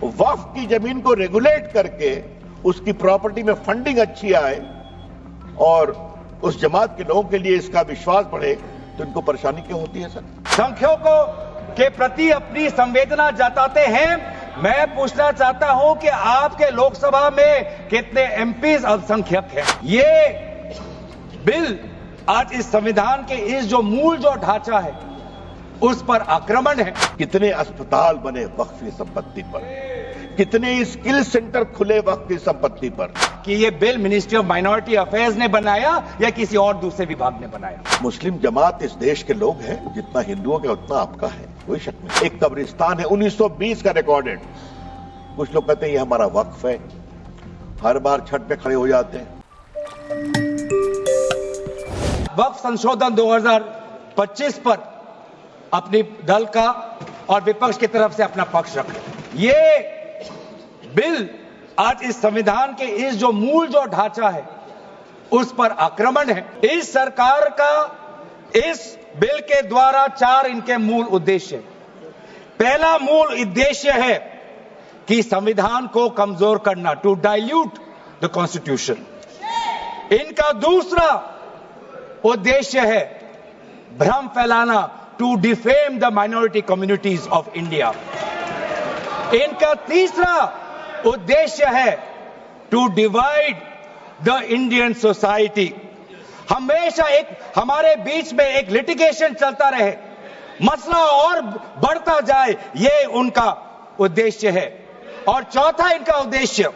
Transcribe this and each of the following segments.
वक्फ की जमीन को रेगुलेट करके उसकी प्रॉपर्टी में फंडिंग अच्छी आए और उस जमात के लोगों के लिए इसका विश्वास बढ़े, तो इनको परेशानी क्यों होती है सर? संख्यकों के प्रति अपनी संवेदना जताते हैं। मैं पूछना चाहता हूं कि आपके लोकसभा में कितने एमपीज अल्पसंख्यक हैं? ये बिल आज इस संविधान के इस जो मूल जो ढांचा है उस पर आक्रमण है। कितने अस्पताल बने वक्फ की संपत्ति पर, कितने स्किल सेंटर खुले वक्फ की संपत्ति पर। कि ये bill ministry of minority affairs ने बनाया या किसी और दूसरे विभाग ने बनाया? मुस्लिम जमात इस देश के लोग हैं, जितना हिंदुओं का उतना आपका है, कोई शक नहीं। एक कब्रिस्तान है 1920 का रिकॉर्डेड, कुछ लोग कहते हैं ये हमारा वक्फ है, हर बार छत पे खड़े हो जाते हैं। वक्फ संशोधन 2025 पर अपनी दल का और विपक्ष की तरफ से अपना पक्ष रखें। ये बिल आज इस संविधान के इस जो मूल जो ढांचा है उस पर आक्रमण है। इस सरकार का इस बिल के द्वारा 4 इनके मूल उद्देश्य है। पहला मूल उद्देश्य है कि संविधान को कमजोर करना, टू डाइल्यूट द कॉन्स्टिट्यूशन। इनका दूसरा उद्देश्य है भ्रम फैलाना, to defame the minority communities of India. इनका तीसरा उद्देश्य है to divide the Indian society. हमेशा एक हमारे बीच में एक लिटिगेशन चलता रहे, मसला और बढ़ता जाए, ये उनका उद्देश्य है। और चौथा इनका उद्देश्य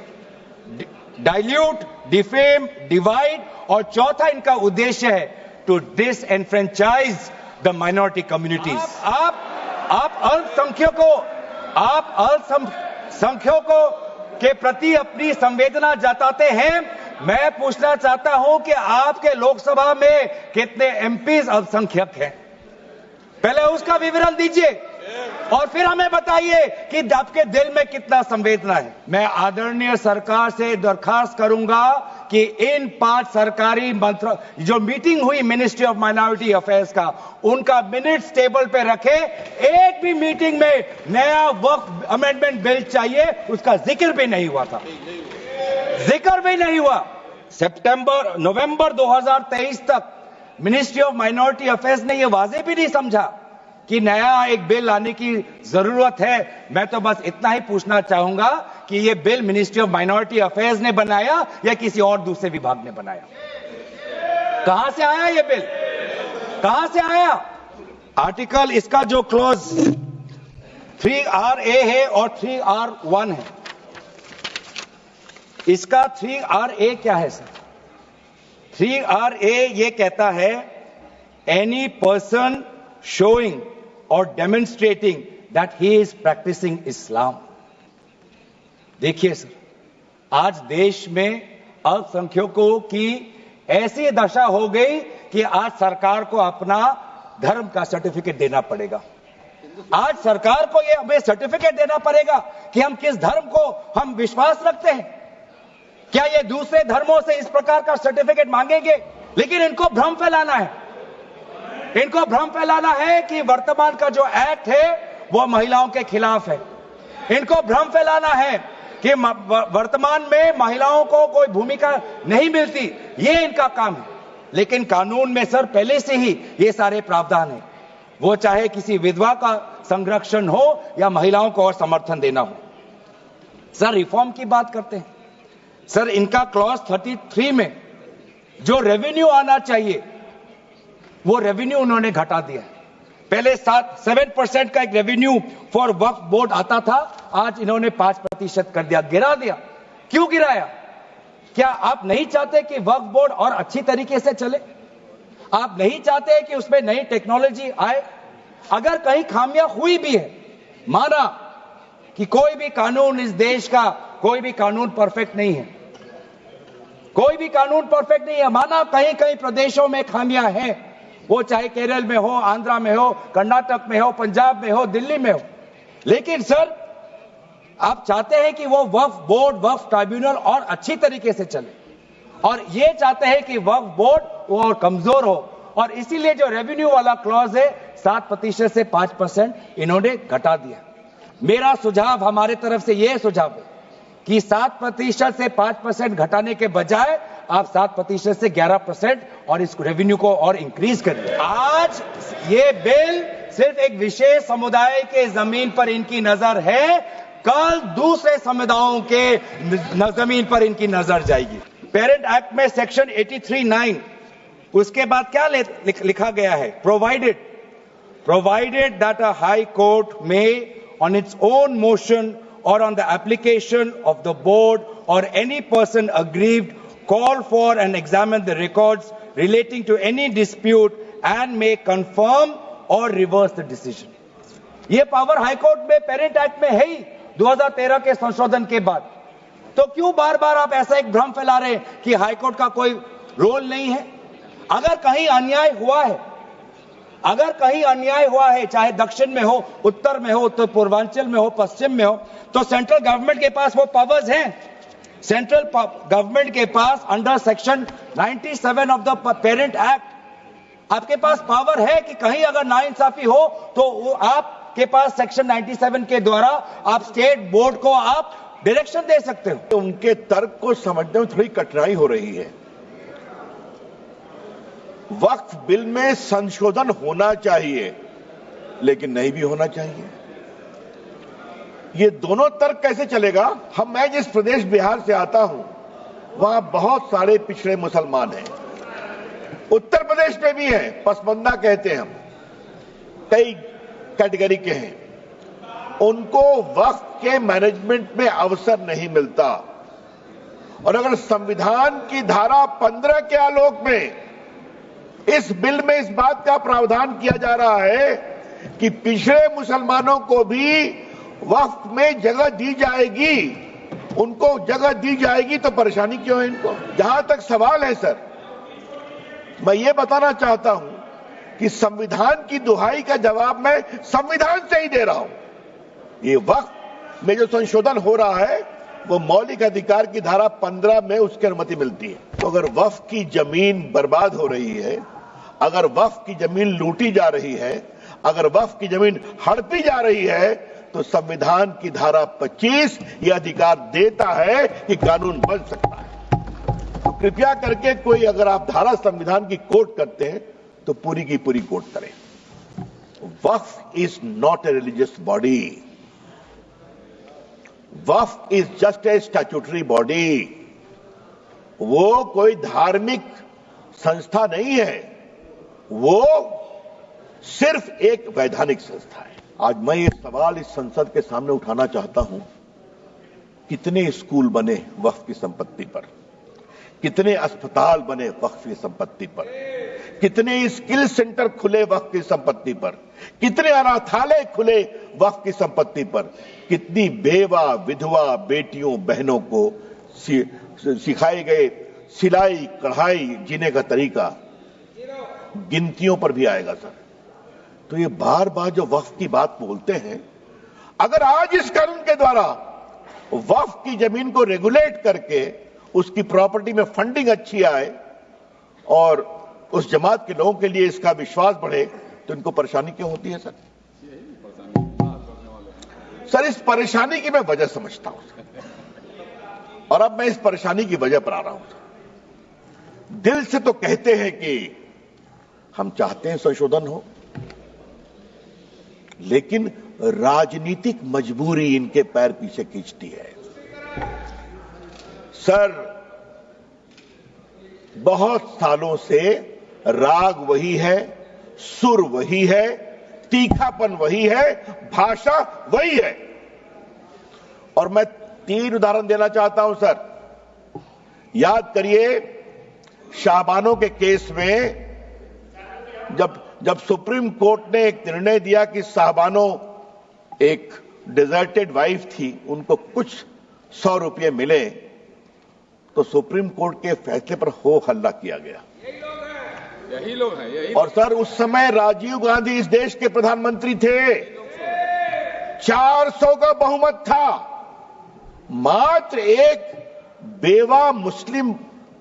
डाइल्यूट, डिफेम, डिवाइड, और चौथा इनका उद्देश्य है to disenfranchise the minority communities. आप अल्पसंख्यकों के प्रति अपनी संवेदना जताते हैं। मैं पूछना चाहता हूं कि आपके लोकसभा में कितने एमपीज अल्पसंख्यक हैं? पहले उसका विवरण दीजिए और फिर हमें बताइए कि आपके दिल में कितना संवेदना है। मैं आदरणीय सरकार से दरखास्त करूंगा कि इन 5 सरकारी मंत्री जो मीटिंग हुई मिनिस्ट्री ऑफ माइनॉरिटी अफेयर्स का, उनका मिनट्स टेबल पे रखे। एक भी मीटिंग में नया वक्फ अमेंडमेंट बिल चाहिए उसका जिक्र भी नहीं हुआ था, जिक्र भी नहीं हुआ। नवंबर 2023 तक मिनिस्ट्री ऑफ माइनॉरिटी अफेयर्स ने यह वाजे भी नहीं समझा कि नया एक बिल लाने की जरूरत है। मैं तो बस इतना ही पूछना चाहूंगा कि यह bill ministry of minority affairs ने बनाया या किसी और दूसरे विभाग ने बनाया? कहां से आया यह बिल, कहां से आया? आर्टिकल इसका जो क्लॉज 3RA है और 3R1 है। इसका 3RA क्या है सर? 3RA ये कहता है any person showing or demonstrating that he is practicing Islam। देखिए सर, आज देश में अल्पसंख्यकों की ऐसी दशा हो गई कि आज सरकार को अपना धर्म का सर्टिफिकेट देना पड़ेगा। आज सरकार को यह हमें सर्टिफिकेट देना पड़ेगा कि हम किस धर्म को हम विश्वास रखते हैं। क्या ये दूसरे धर्मों से इस प्रकार का सर्टिफिकेट मांगेंगे? लेकिन इनको भ्रम फैलाना है, इनको भ्रम फैलाना है कि वर्तमान का जो एक्ट है वो महिलाओं के खिलाफ है। इनको भ्रम फैलाना है कि वर्तमान में महिलाओं को कोई भूमिका नहीं मिलती, ये इनका काम है। लेकिन कानून में सर पहले से ही ये सारे प्रावधान है, वो चाहे किसी विधवा का संरक्षण हो या महिलाओं को और समर्थन देना हो। सर रिफॉर्म की बात करते हैं सर, इनका क्लॉज 33 में जो रेवेन्यू आना चाहिए वो रेवेन्यू उन्होंने घटा दिया। पहले 7% का एक रेवेन्यू फॉर वक्फ बोर्ड आता था, आज इन्होंने 5% कर दिया, गिरा दिया। क्यों गिराया? क्या आप नहीं चाहते कि वक्फ बोर्ड और अच्छी तरीके से चले? आप नहीं चाहते कि उसमें नई टेक्नोलॉजी आए? अगर कहीं खामियां हुई भी है, माना कि कोई भी कानून इस देश का, कोई भी कानून परफेक्ट नहीं है, कोई भी कानून परफेक्ट नहीं है, माना कहीं कहीं प्रदेशों में खामियां हैं, वो चाहे केरल में हो, आंध्रा में हो, कर्नाटक में हो, पंजाब में हो, दिल्ली में हो। लेकिन सर आप चाहते हैं कि वो वक्फ बोर्ड, वक्फ ट्राइब्यूनल और अच्छी तरीके से चले, और ये चाहते हैं कि वक्फ बोर्ड वो और कमजोर हो, और इसीलिए जो रेवेन्यू वाला क्लॉज है 7% से 5% इन्होंने घटा दिया। मेरा सुझाव हमारे तरफ से यह सुझाव है कि 7% से 5% घटाने के बजाय आप 7% से 11% और इस रेवेन्यू को और इंक्रीज करिए। आज ये बिल सिर्फ एक विशेष समुदाय के जमीन पर इनकी नजर है, कल दूसरे समुदायों के जमीन पर इनकी नजर जाएगी। पेरेंट एक्ट में सेक्शन 83(9) उसके बाद क्या लिखा गया है? Provided that a high court में on its own motion or on the application of the board or any person aggrieved call for and examine the records relating to any dispute and may confirm or reverse the decision. ये power high court में parent act में है ही 2013 के संशोधन के बाद। तो क्यों बार बार आप ऐसा एक भ्रम फैला रहे हैं कि हाई कोर्ट का कोई रोल नहीं है? अगर कहीं अन्याय हुआ है, चाहे दक्षिण में हो, उत्तर में हो, उत्तर पूर्वांचल में हो, पश्चिम में हो, तो सेंट्रल गवर्नमेंट के पास वो पावर्स हैं। सेंट्रल गवर्नमेंट के पास under section 97 of the parent act आपके पास पावर है कि कहीं अगर नाइंसाफी हो तो वो आपके पास सेक्शन 97 के द्वारा आप स्टेट बोर्ड को आप डायरेक्शन दे सकते हो। उनके तर्क को समझने में थोड़ी कठिनाई हो रही है। वक्फ बिल में संशोधन होना चाहिए, लेकिन नहीं भी होना चाहिए। ये दोनों तर्क कैसे चलेगा? मैं जिस प्रदेश बिहार से आता हूं, वहां बहुत सारे पिछड़े मुसलमान हैं। उत्तर प्रदेश में भी हैं, पसमंदा कहते हैं हम, कई कैटेगरी के हैं। उनको वक्फ के मैनेजमेंट में अवसर नहीं मिलता। और अगर संविधान की धारा 15 के आलोक में इस बिल में इस बात का प्रावधान किया जा रहा है कि पिछड़े मुसलमानों को भी वक्फ में जगह दी जाएगी, उनको जगह दी जाएगी, तो परेशानी क्यों है इनको? जहां तक सवाल है सर, मैं ये बताना चाहता हूं कि संविधान की दुहाई का जवाब मैं संविधान से ही दे रहा हूं। ये वक्फ में जो संशोधन हो रहा है वो मौलिक अधिकार की धारा 15 में उसकी अनुमति मिलती है। तो अगर वक्फ की जमीन बर्बाद हो रही है, अगर वक्फ की जमीन लूटी जा रही है, अगर वक्फ की जमीन हड़पी जा रही है, तो संविधान की धारा 25 यह अधिकार देता है कि कानून बन सकता है। तो कृपया करके कोई अगर आप धारा संविधान की कोट करते हैं तो पूरी की पूरी कोट करें। Waqf is not a religious body, waqf is just a statutory body. वो कोई धार्मिक संस्था नहीं है, वो सिर्फ एक वैधानिक संस्था है। आज मैं ये सवाल इस संसद के सामने उठाना चाहता हूं, कितने स्कूल बने वक्फ की संपत्ति पर, कितने अस्पताल बने वक्फ की संपत्ति पर, कितने स्किल सेंटर खुले वक्फ की संपत्ति पर, कितने अनाथालय खुले वक्फ की संपत्ति पर, कितनी बेवा विधवा बेटियों बहनों को सिखाए गए सिलाई कढ़ाई जीने का तरीका, गिनतियों पर भी आएगा सर। तो ये बार बार जो वक्फ की बात बोलते हैं, अगर आज इस कानून के द्वारा वक्फ की जमीन को रेगुलेट करके उसकी प्रॉपर्टी में फंडिंग अच्छी आए और उस जमात के लोगों के लिए इसका विश्वास बढ़े, तो इनको परेशानी क्यों होती है सर? सर, इस परेशानी की मैं वजह समझता हूं और अब मैं इस परेशानी की वजह पर आ रहा हूं। दिल से तो कहते हैं कि हम चाहते हैं संशोधन हो, लेकिन राजनीतिक मजबूरी इनके पैर पीछे खींचती है। सर, बहुत सालों से राग वही है, सुर वही है, तीखापन वही है, भाषा वही है। और मैं 3 उदाहरण देना चाहता हूं सर। याद करिए, शाहबानों के केस में जब सुप्रीम कोर्ट ने एक निर्णय दिया कि साहबानो एक डिजर्टेड वाइफ थी, उनको कुछ 100 रुपये मिले, तो सुप्रीम कोर्ट के फैसले पर हो हल्ला किया गया। यही लोग हैं। और सर, उस समय राजीव गांधी इस देश के प्रधानमंत्री थे, 400 का बहुमत था। मात्र एक बेवा मुस्लिम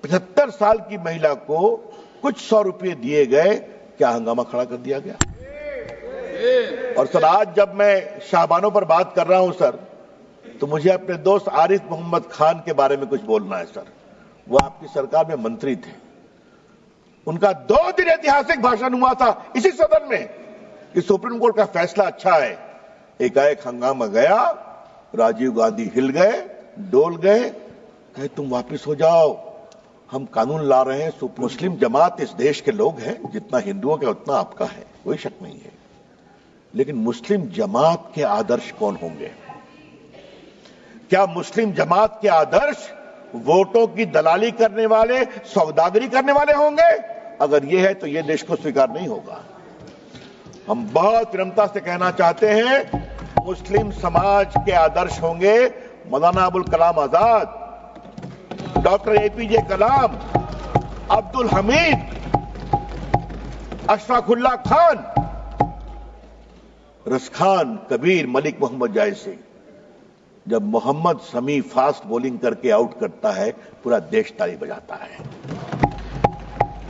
75 साल की महिला को कुछ 100 रुपये दिए गए, क्या हंगामा खड़ा कर दिया गया? और सर आज जब मैं शाहबानों पर बात कर रहा हूं सर, तो मुझे अपने दोस्त आरिफ मोहम्मद खान के बारे में कुछ बोलना है सर। वो आपकी सरकार में मंत्री थे, उनका 2 दिन ऐतिहासिक भाषण हुआ था इसी सदन में कि सुप्रीम कोर्ट का फैसला अच्छा है। एकाएक हंगामा गया, राजीव गांधी हिल गए, डोल गए, कहे तुम वापिस हो जाओ, हम कानून ला रहे हैं। मुस्लिम जमात इस देश के लोग हैं, जितना हिंदुओं का उतना आपका है, कोई शक नहीं है। लेकिन मुस्लिम जमात के आदर्श कौन होंगे? क्या मुस्लिम जमात के आदर्श वोटों की दलाली करने वाले, सौदागरी करने वाले होंगे? अगर ये है तो ये देश को स्वीकार नहीं होगा। हम बहुत विनम्रता से कहना चाहते हैं, मुस्लिम समाज के आदर्श होंगे मौलाना अबुल कलाम आजाद, डॉक्टर एपीजे कलाम, अब्दुल हमीद, अशफाकुल्लाह खान, रसखान, कबीर, मलिक मोहम्मद जायसी। जब मोहम्मद शमी फास्ट बॉलिंग करके आउट करता है, पूरा देश ताली बजाता है।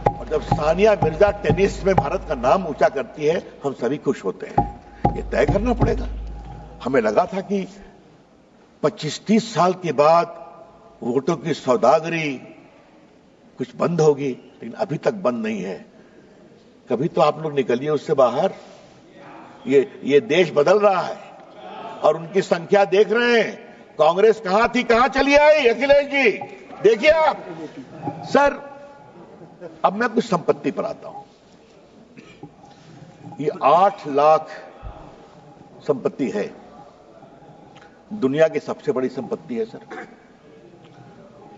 और जब सानिया मिर्जा टेनिस में भारत का नाम ऊंचा करती है, हम सभी खुश होते हैं। ये तय करना पड़ेगा। हमें लगा था कि 25-30 साल के बाद वोटों की सौदागरी कुछ बंद होगी, लेकिन अभी तक बंद नहीं है। कभी तो आप लोग निकलिए उससे बाहर। ये देश बदल रहा है और उनकी संख्या देख रहे हैं। कांग्रेस कहां थी, कहां चली आई? अखिलेश जी देखिए आप। सर अब मैं कुछ संपत्ति पर आता हूं। ये 8 लाख संपत्ति है, दुनिया की सबसे बड़ी संपत्ति है सर।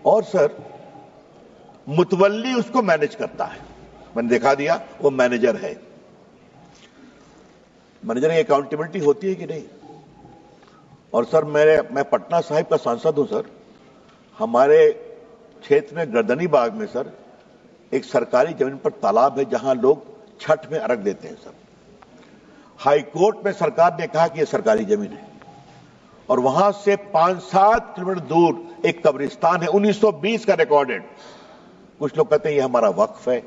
और सर मुतवल्ली उसको मैनेज करता है। मैंने दिखा दिया, वो मैनेजर है। मैनेजर की अकाउंटेबिलिटी होती है कि नहीं? और सर मैं पटना साहिब का सांसद हूं सर। हमारे क्षेत्र में गर्दनी बाग में सर एक सरकारी जमीन पर तालाब है, जहां लोग छठ में अर्घ देते हैं सर। हाई कोर्ट में सरकार ने कहा कि यह सरकारी जमीन है, और वहां से 5-7 किलोमीटर दूर एक कब्रिस्तान है, 1920 का रिकॉर्डेड। कुछ लोग कहते हैं ये हमारा वक्फ है।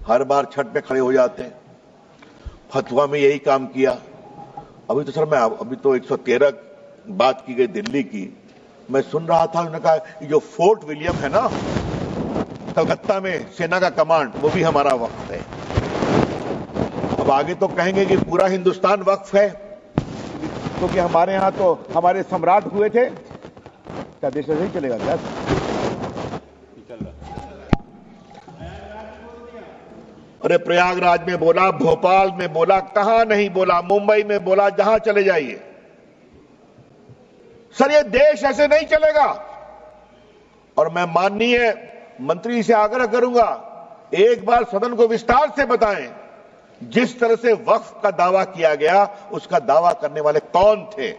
हर बार छठ में खड़े हो जाते हैं। फतवा में यही काम किया। अभी तो सर अभी तो 113 बात की गई दिल्ली की। मैं सुन रहा था, उन्होंने कहा कि जो फोर्ट विलियम है ना कलकत्ता में, सेना का कमांड, वो भी हमारा वक्फ है। अब आगे तो कहेंगे कि पूरा हिंदुस्तान वक्फ है, क्योंकि हमारे यहां तो हमारे सम्राट हुए थे। क्या देश ऐसे ही चलेगा क्या? अरे प्रयागराज में बोला, भोपाल में बोला, कहां नहीं बोला, मुंबई में बोला, जहां चले जाइए। सर ये देश ऐसे नहीं चलेगा। और मैं माननीय मंत्री से आग्रह करूंगा, एक बार सदन को विस्तार से बताएं, जिस तरह से वक्फ का दावा किया गया, उसका दावा करने वाले कौन थे।